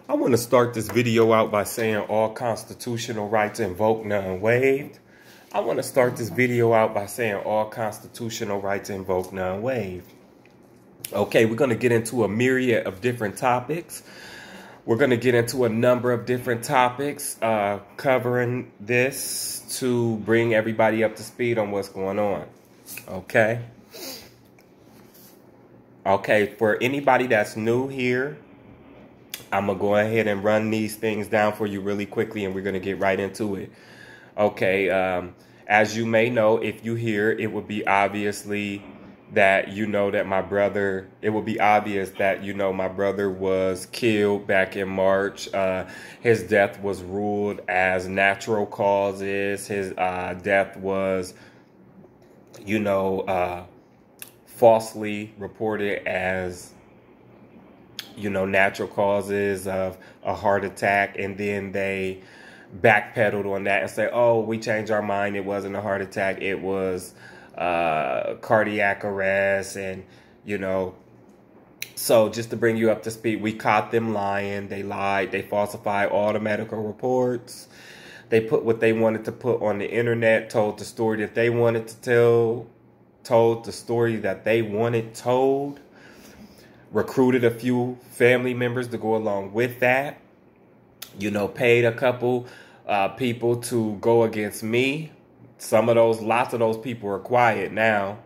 I want to start this video out by saying all constitutional rights invoked, none waived. I want to start this video out by saying all constitutional rights invoked, none waived. Okay, we're going to get into a myriad of different topics. We're going to get into a number of different topics covering this to bring everybody up to speed on what's going on. Okay. Okay, for anybody that's new here, I'm going to go ahead and run these things down for you really quickly, and we're going to get right into it. Okay, as you may know, if you hear, it would be obviously that you know that my brother, it would be obvious that you know my brother was killed back in March. His death was ruled as natural causes. His death was, you know, falsely reported as, you know, natural causes of a heart attack, and then they backpedaled on that and say, oh, we changed our mind, it wasn't a heart attack, it was cardiac arrest. And you know, so just to bring you up to speed, we caught them lying. They lied, they falsified all the medical reports, they put what they wanted to put on the internet, told the story that they wanted to tell, told the story that they wanted told, recruited a few family members to go along with that, you know, paid a couple people to go against me. Lots of those people are quiet now,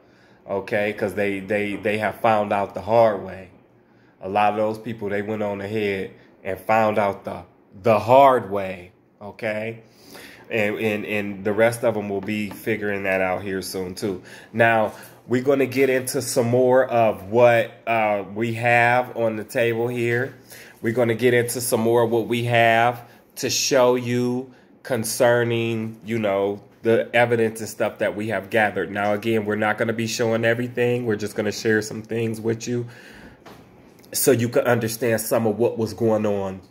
okay, because they have found out the hard way. A lot of those people, they went on ahead and found out the hard way, okay? And the rest of them will be figuring that out here soon too. Now, we're going to get into some more of what we have on the table here. We're going to get into some more of what we have to show you concerning, you know, the evidence and stuff that we have gathered. Now, again, we're not going to be showing everything. We're just going to share some things with you so you can understand some of what was going on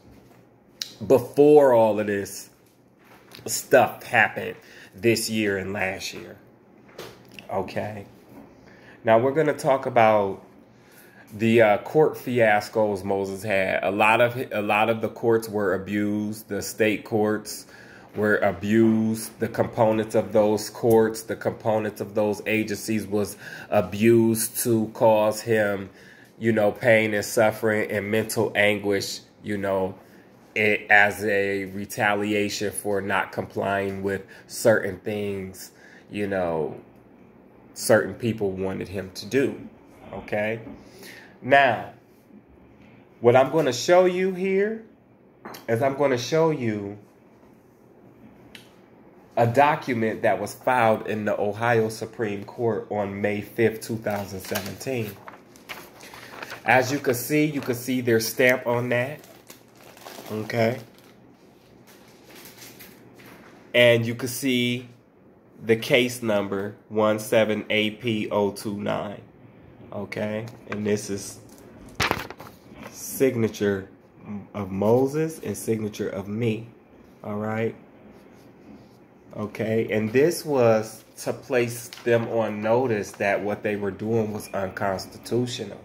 before all of this stuff happened this year and last year. Okay. Now we're going to talk about the court fiascos Moses had. A lot of the courts were abused. The state courts were abused. The components of those courts, the components of those agencies was abused to cause him, you know, pain and suffering and mental anguish, you know, as a retaliation for not complying with certain things, you know, certain people wanted him to do. Okay. Now, what I'm going to show you here is I'm going to show you a document that was filed in the Ohio Supreme Court on May 5th, 2017. As you can see their stamp on that. Okay. And you can see the case number 17AP029. Okay. And this is signature of Moses and signature of me. All right. Okay. And this was to place them on notice that what they were doing was unconstitutional.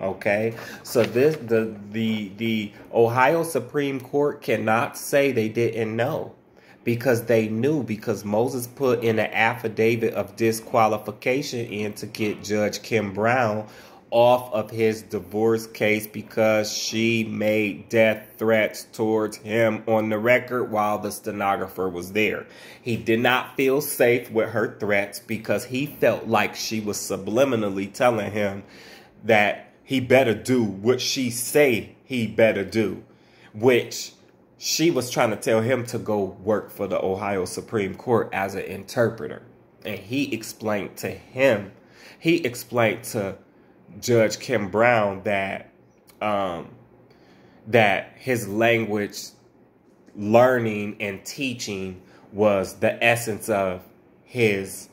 Okay, so the Ohio Supreme Court cannot say they didn't know, because they knew, because Moses put in an affidavit of disqualification in to get Judge Kim Brown off of his divorce case because she made death threats towards him on the record while the stenographer was there. He did not feel safe with her threats because he felt like she was subliminally telling him that he better do what she say he better do, which she was trying to tell him to go work for the Ohio Supreme Court as an interpreter. And he explained to Judge Kim Brown that that his language learning and teaching was the essence of his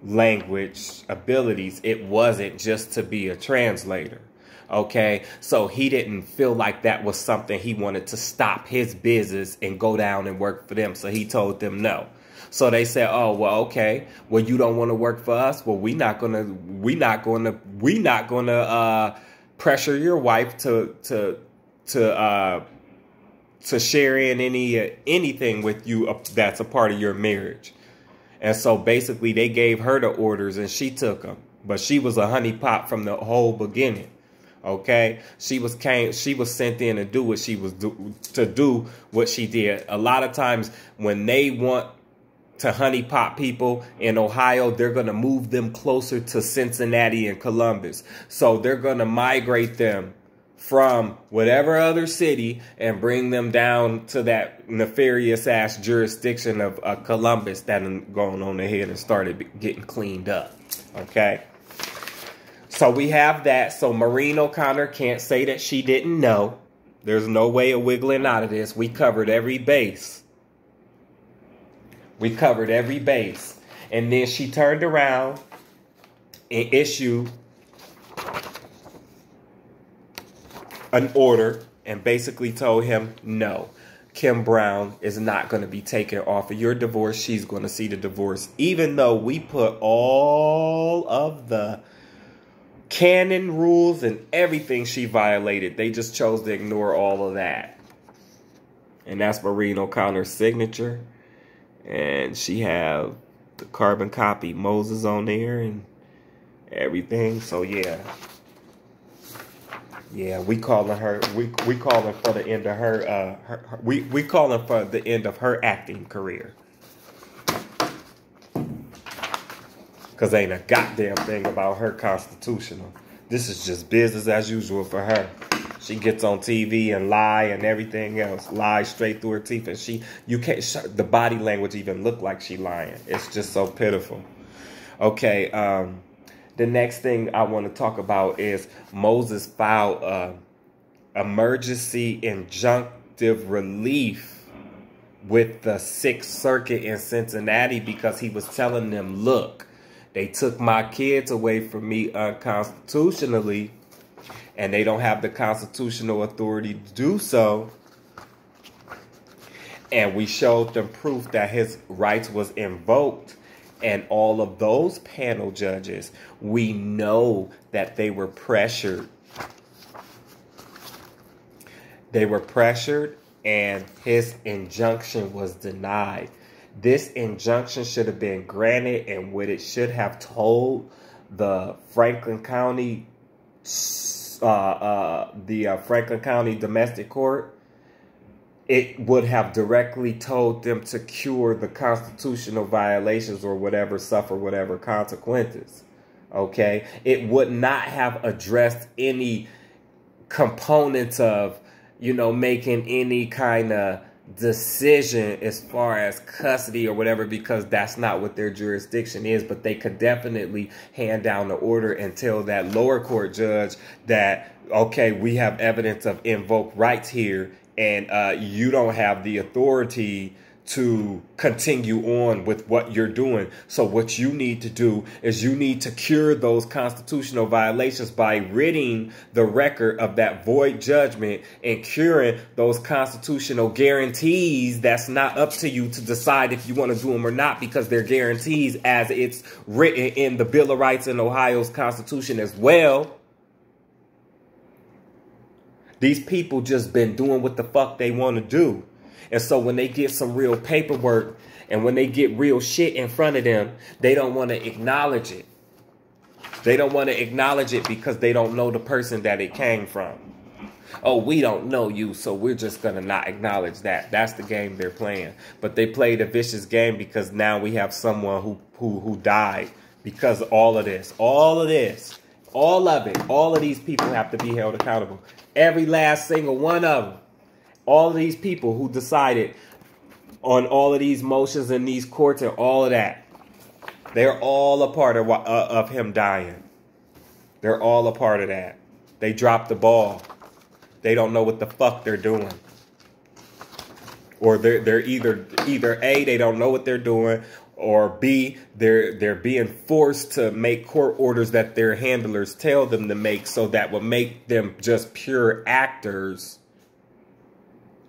language abilities. It wasn't just to be a translator. Okay, so he didn't feel like that was something he wanted to stop his business and go down and work for them. So he told them no. So they said, oh, well, okay, well, you don't want to work for us. Well, we're not gonna pressure your wife to to share in anything with you that's a part of your marriage. And so basically they gave her the orders and she took them. But she was a honeypot from the whole beginning. Okay, she was sent in to do what she was do what she did. A lot of times when they want to honeypot people in Ohio, they're going to move them closer to Cincinnati and Columbus. So they're going to migrate them from whatever other city and bring them down to that nefarious ass jurisdiction of Columbus that going on ahead and started getting cleaned up. Okay. So we have that. So Maureen O'Connor can't say that she didn't know. There's no way of wiggling out of this. We covered every base. We covered every base. And then she turned around and issued an order and basically told him, no, Kim Brown is not going to be taken off of your divorce. She's going to see the divorce. Even though we put all of the canon rules and everything she violated, they just chose to ignore all of that. And that's Maureen O'Connor's signature. And she have the carbon copy Moses on there and everything. So yeah. Yeah, we calling her we calling for the end of her we calling for the end of her acting career. Cause ain't a goddamn thing about her constitutional. This is just business as usual for her. She gets on TV and lie and everything else. Lie straight through her teeth. And you can't, the body language even look like she lying. It's just so pitiful. Okay, the next thing I want to talk about is Moses filed emergency injunctive relief with the 6th Circuit in Cincinnati because he was telling them, look, they took my kids away from me unconstitutionally, and they don't have the constitutional authority to do so. And we showed them proof that his rights was invoked. And all of those panel judges, we know that they were pressured. They were pressured, and his injunction was denied. This injunction should have been granted, and what it should have told the Franklin County, Franklin County Domestic Court, it would have directly told them to cure the constitutional violations or whatever, suffer whatever consequences. Okay? It would not have addressed any components of, you know, making any kind of decision as far as custody or whatever, because that's not what their jurisdiction is. But they could definitely hand down the order and tell that lower court judge that, okay, we have evidence of invoked rights here, and you don't have the authority to continue on with what you're doing. So what you need to do is you need to cure those constitutional violations by ridding the record of that void judgment and curing those constitutional guarantees that's not up to you to decide if you want to do them or not, because they're guarantees as it's written in the Bill of Rights in Ohio's Constitution as well. These people just been doing what the fuck they want to do. And so when they get some real paperwork and when they get real shit in front of them, they don't want to acknowledge it. They don't want to acknowledge it because they don't know the person that it came from. Oh, we don't know you, so we're just going to not acknowledge that. That's the game they're playing. But they played a vicious game because now we have someone who died because of all of this. All of this. All of it. All of these people have to be held accountable. Every last single one of them. All of these people who decided on all of these motions in these courts and all of that, they're all a part of him dying. They're all a part of that. They dropped the ball. They don't know what the fuck they're doing. Or they're either A, they don't know what they're doing, or B, they're being forced to make court orders that their handlers tell them to make, so that would make them just pure actors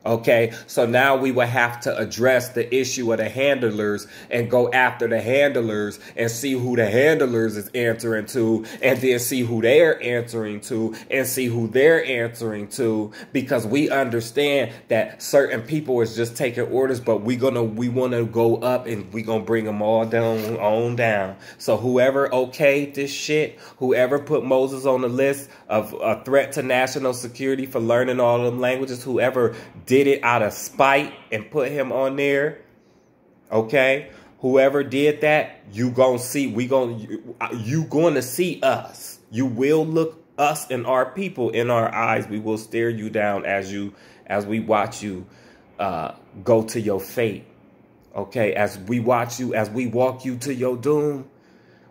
Okay, so now we will have to address the issue of the handlers and go after the handlers and see who the handlers is answering to, and then see who they're answering to and see who they're answering to, because we understand that certain people is just taking orders, but we want to go up and we gonna bring them all down. So whoever okayed this shit, whoever put Moses on the list of a threat to national security for learning all them languages, whoever did it out of spite and put him on there, okay? Whoever did that, you gonna see, you gonna see us. You will look us and our people in our eyes. We will stare you down as we watch you go to your fate, okay? As we watch you, as we walk you to your doom,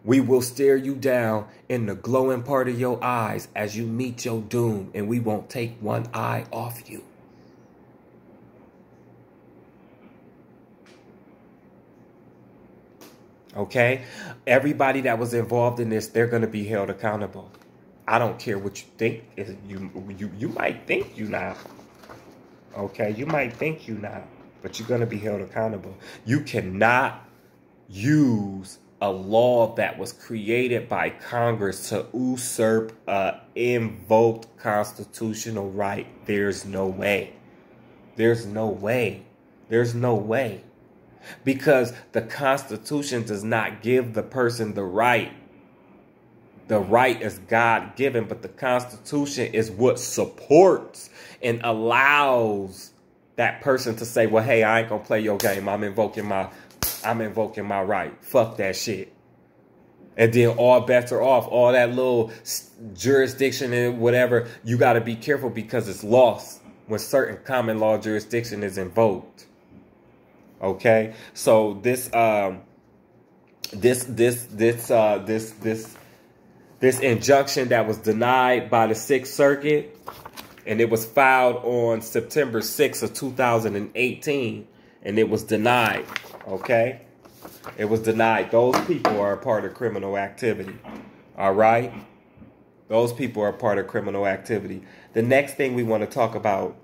we will stare you down in the glowing part of your eyes as you meet your doom, and we won't take one eye off you. Okay, everybody that was involved in this, they're going to be held accountable. I don't care what you think. You might think you not. Okay, you might think you not, but you're going to be held accountable. You cannot use a law that was created by Congress to usurp an invoked constitutional right. There's no way. There's no way. There's no way. Because the Constitution does not give the person the right. The right is God-given, but the Constitution is what supports and allows that person to say, well, hey, I ain't gonna play your game. I'm invoking my right. Fuck that shit. And then all bets are off. All that little jurisdiction and whatever, you got to be careful because it's lost when certain common law jurisdiction is invoked. Okay, so this injunction that was denied by the Sixth Circuit, and it was filed on September 6th of 2018, and it was denied. Okay, it was denied. Those people are a part of criminal activity. All right, those people are a part of criminal activity. The next thing we want to talk about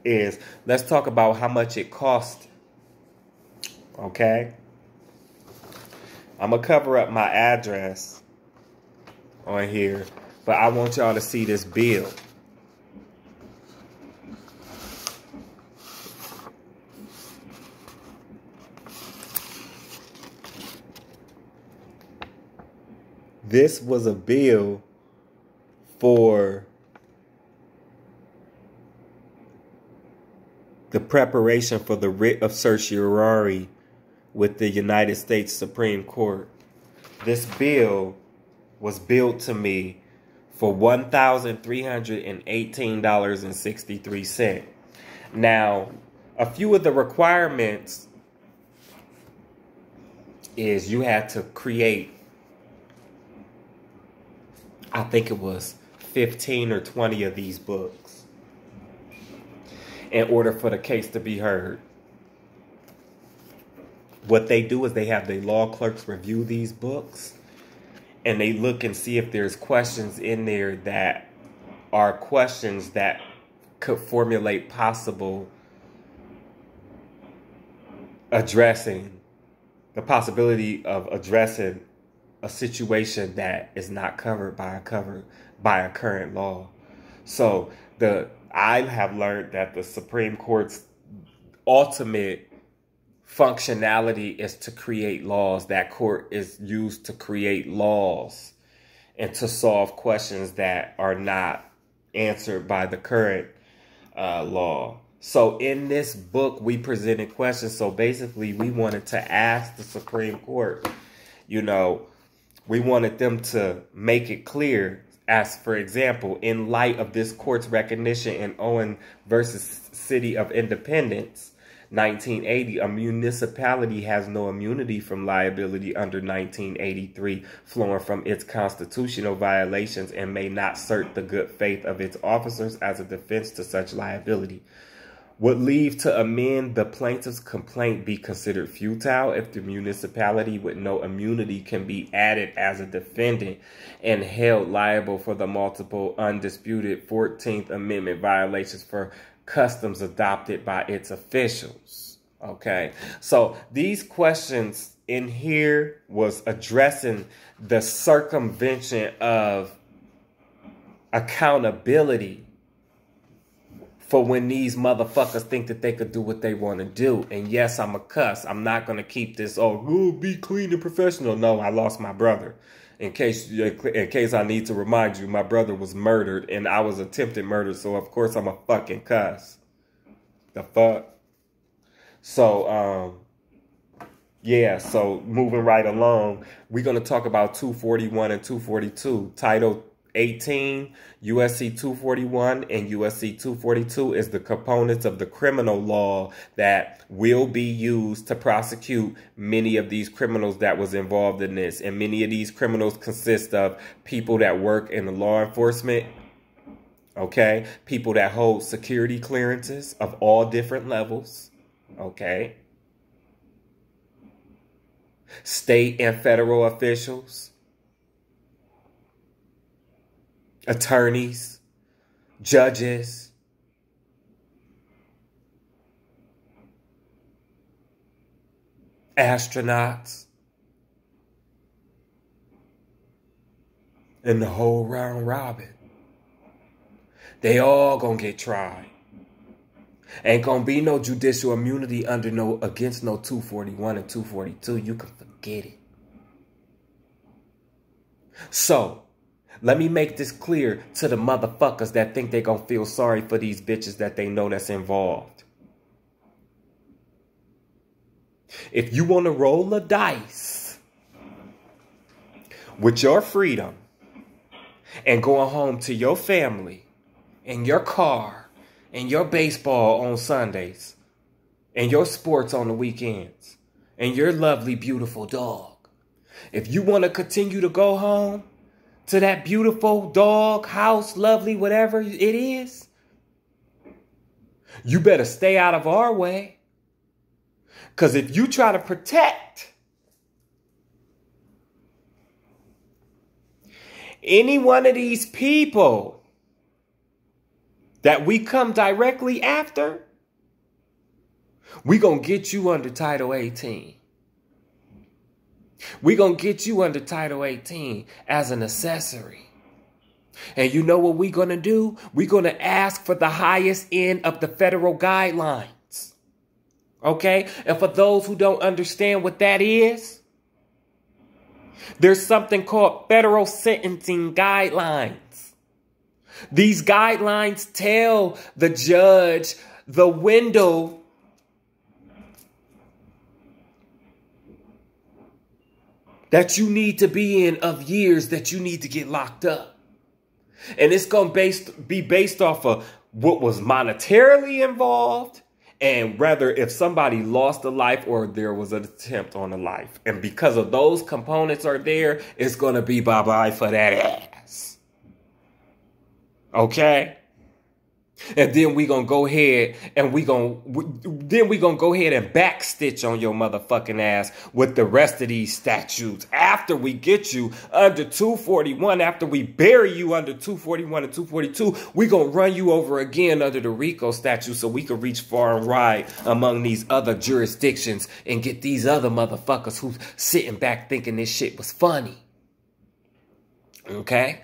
is, let's talk about how much it cost. Okay, I'm going to cover up my address on here, but I want y'all to see this bill. This was a bill for the preparation for the writ of certiorari with the United States Supreme Court. This bill was billed to me for $1,318.63. Now, a few of the requirements is you had to create, I think it was 15 or 20 of these books in order for the case to be heard. What they do is they have the law clerks review these books, and they look and see if there's questions in there that are questions that could formulate possible addressing the possibility of addressing a situation that is not covered by a current law. So I have learned that the Supreme Court's ultimate functionality is to create laws. That court is used to create laws and to solve questions that are not answered by the current law. So in this book, we presented questions. So basically, we wanted to ask the Supreme Court, we wanted them to make it clear, as for example, in light of this court's recognition in Owen versus City of Independence, 1980, a municipality has no immunity from liability under 1983 flowing from its constitutional violations and may not assert the good faith of its officers as a defense to such liability. Would leave to amend the plaintiff's complaint be considered futile if the municipality with no immunity can be added as a defendant and held liable for the multiple undisputed 14th Amendment violations for customs adopted by its officials. Okay, so these questions in here was addressing the circumvention of accountability for when these motherfuckers think that they could do what they want to do. And yes, I'm a cuss. I'm not going to keep this, be clean and professional. No, I lost my brother. In case I need to remind you, my brother was murdered and I was attempted murder. So, of course, I'm a fucking cuss. The fuck? So, yeah, so moving right along, we're going to talk about 241 and 242. Title 18, USC 241 and USC 242 is the components of the criminal law that will be used to prosecute many of these criminals that was involved in this. And many of these criminals consist of people that work in the law enforcement, okay? People that hold security clearances of all different levels, okay? State and federal officials, attorneys, judges, astronauts, and the whole round robin. They all gonna get tried. Ain't gonna be no judicial immunity against no 241 and 242. You can forget it. So, let me make this clear to the motherfuckers that think they gonna feel sorry for these bitches that they know that's involved. If you want to roll a dice with your freedom and going home to your family and your car and your baseball on Sundays and your sports on the weekends and your lovely, beautiful dog, if you want to continue to go home to that beautiful dog, house, lovely, whatever it is, you better stay out of our way. Because if you try to protect any one of these people that we come directly after, we gonna get you under Title 18. We gonna get you under Title 18 as an accessory. And you know what we gonna do? We gonna ask for the highest end of the federal guidelines. Okay? And for those who don't understand what that is, there's something called federal sentencing guidelines. These guidelines tell the judge the window that you need to be in of years that you need to get locked up. And it's going to be based off of what was monetarily involved and whether if somebody lost a life or there was an attempt on a life. And because of those components are there, it's going to be bye-bye for that ass. Okay? And then we gonna go ahead and we gonna go ahead and backstitch on your motherfucking ass with the rest of these statutes. After we get you under 241, after we bury you under 241 and 242, we gonna run you over again under the RICO statute so we can reach far and wide among these other jurisdictions and get these other motherfuckers who's sitting back thinking this shit was funny. Okay?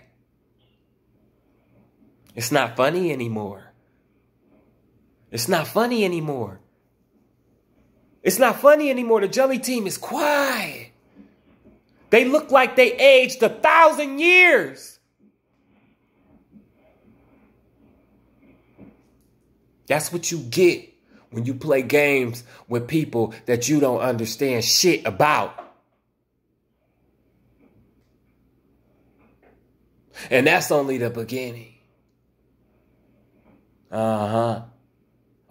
It's not funny anymore. It's not funny anymore. It's not funny anymore. The Jelly Team is quiet. They look like they aged 1,000 years. That's what you get when you play games with people that you don't understand shit about. And that's only the beginning. Uh-huh.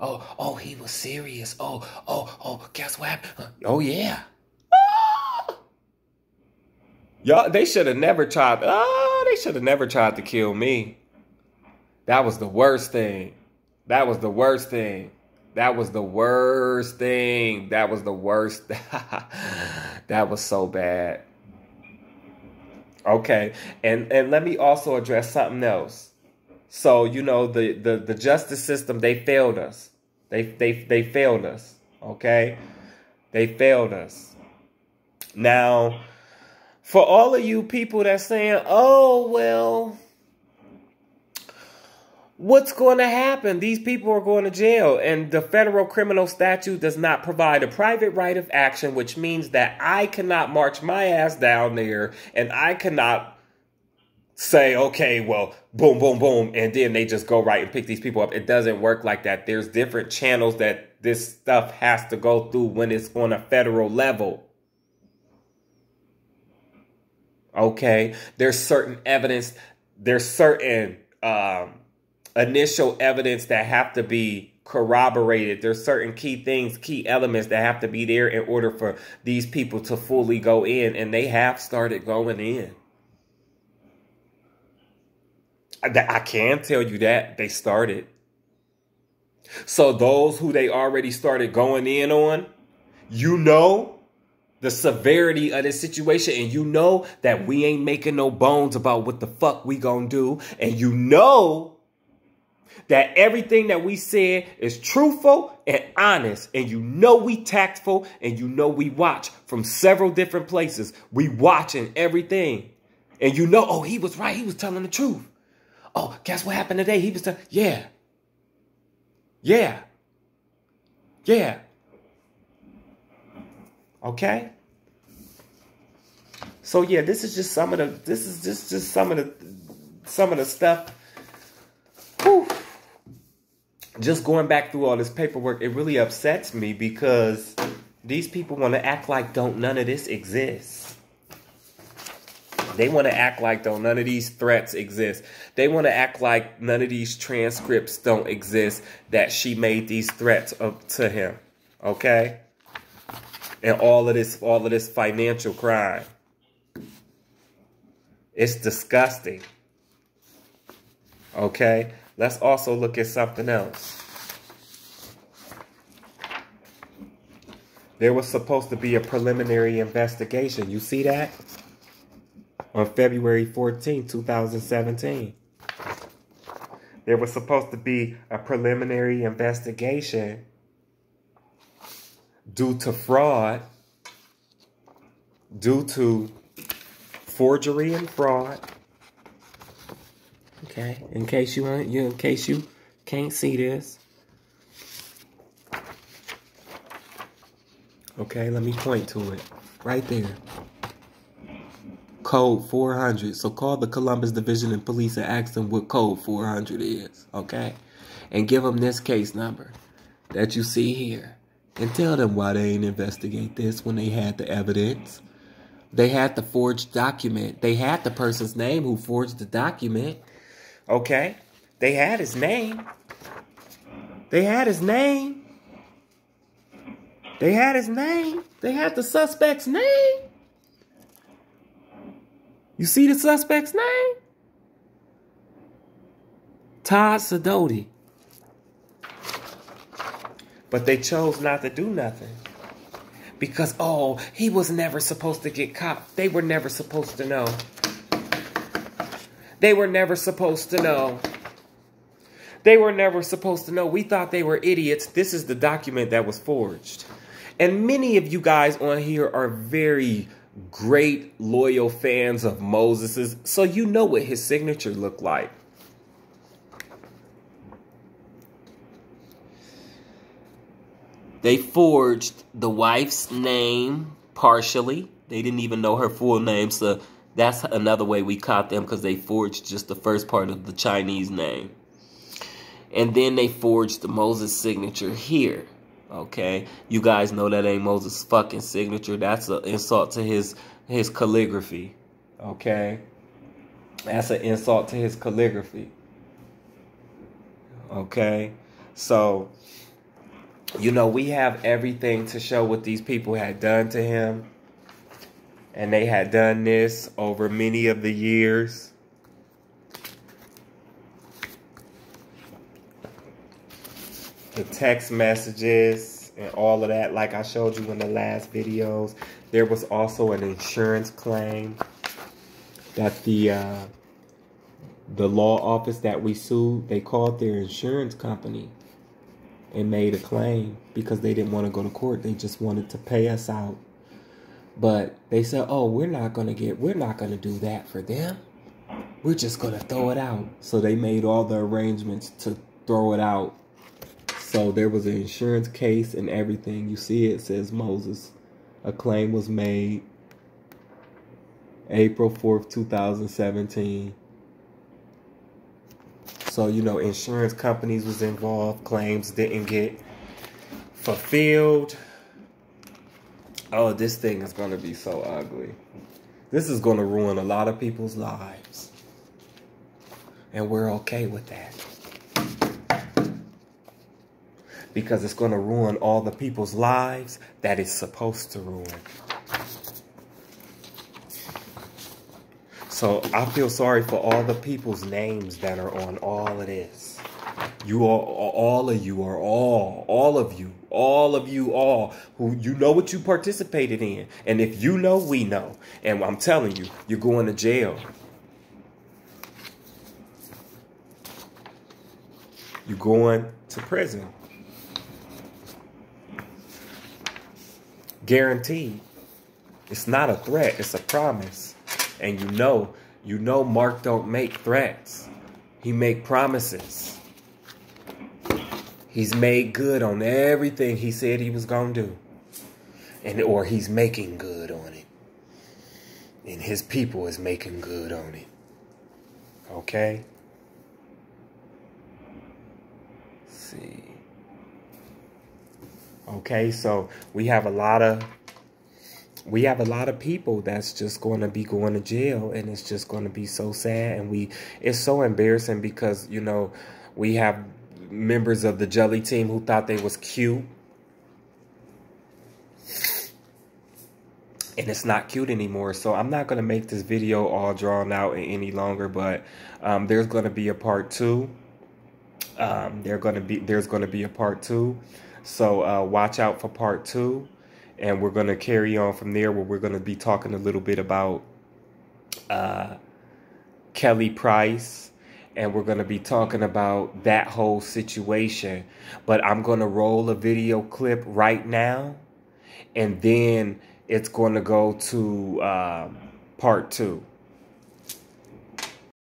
Oh, he was serious. Oh, guess what happened? Oh, yeah. Y'all, they should have never tried. They should have never tried to kill me. That was the worst thing. That was the worst thing. That was the worst thing. That was the worst. That was so bad. Okay. And let me also address something else. So, you know, the justice system, they failed us. They failed us. Okay? They failed us. Now, for all of you people that's saying, oh, well, what's going to happen? These people are going to jail. And the federal criminal statute does not provide a private right of action, which means that I cannot march my ass down there and I cannot say, okay, well, boom, boom, boom, and then they just go right and pick these people up. It doesn't work like that. There's different channels that this stuff has to go through when it's on a federal level. Okay? There's certain evidence. There's certain initial evidence that have to be corroborated. There's certain key things, key elements that have to be there in order for these people to fully go in, and they have started going in. I can tell you that they started. So those who they already started going in on, you know the severity of this situation, and you know that we ain't making no bones about what the fuck we gonna do, and you know that everything that we said is truthful and honest, and you know we tactful, and you know we watch from several different places. We watching everything, and you know, oh, he was right, he was telling the truth. Oh, guess what happened today? He was telling, yeah. Okay. So yeah, this is just some of the stuff. Whew. Just going back through all this paperwork, it really upsets me because these people want to act like none of this exists. They want to act like none of these threats exist. They want to act like none of these transcripts don't exist, that she made these threats to him. Okay? And all of this financial crime. It's disgusting. Okay? Let's also look at something else. There was supposed to be a preliminary investigation. You see that? On February 14, 2017. There was supposed to be a preliminary investigation due to fraud, due to forgery and fraud. Okay, in case you can't see this. Okay, let me point to it. Right there. Code 400. So call the Columbus Division of Police and ask them what code 400 is. Okay? And give them this case number that you see here. And tell them why they ain't investigate this when they had the evidence. They had the forged document. They had the person's name who forged the document. Okay? They had his name. They had his name. They had his name. They had the suspect's name. You see the suspect's name? Todd Sidoti. But they chose not to do nothing. Because, oh, he was never supposed to get caught. They were never supposed to know. They were never supposed to know. They were never supposed to know. We thought they were idiots. This is the document that was forged. And many of you guys on here are very great, loyal fans of Moses's, so you know what his signature looked like. They forged the wife's name partially. They didn't even know her full name, so that's another way we caught them, because they forged just the first part of the Chinese name. And then they forged the Moses signature here. Okay, you guys know that ain't Moses' fucking signature. That's an insult to his calligraphy. Okay, that's an insult to his calligraphy. Okay, so you know we have everything to show what these people had done to him, and they had done this over many of the years. The text messages and all of that, like I showed you in the last videos. There was also an insurance claim that the The law office that we sued, they called their insurance company and made a claim because they didn't want to go to court. They just wanted to pay us out. But they said, oh, we're not going to do that for them. We're just going to throw it out. So they made all the arrangements to throw it out. So there was an insurance case and everything. You see it says Moses. A claim was made April 4th, 2017. So, you know, insurance companies was involved. Claims didn't get fulfilled. Oh, this thing is going to be so ugly. This is going to ruin a lot of people's lives. And we're okay with that. Because it's going to ruin all the people's lives that it's supposed to ruin. So I feel sorry for all the people's names that are on all of this. You all of you all, who you know what you participated in. And if you know, we know. And I'm telling you, you're going to jail. You're going to prison. Guaranteed. It's not a threat, it's a promise. And you know Mark don't make threats. He make promises. He's made good on everything he said he was going to do. Or he's making good on it. And his people is making good on it. Okay? Let's see. Okay, so we have a lot of people that's just going to be going to jail, and it's just going to be so sad. And it's so embarrassing because, you know, we have members of the Jelly team who thought they was cute. And it's not cute anymore. So I'm not going to make this video all drawn out any longer, but there's going to be a part 2. There's going to be a part 2. So watch out for part 2. And we're going to carry on from there, where we're going to be talking a little bit about Kelly Price. And we're going to be talking about that whole situation. But I'm going to roll a video clip right now. And then it's going to go to part 2.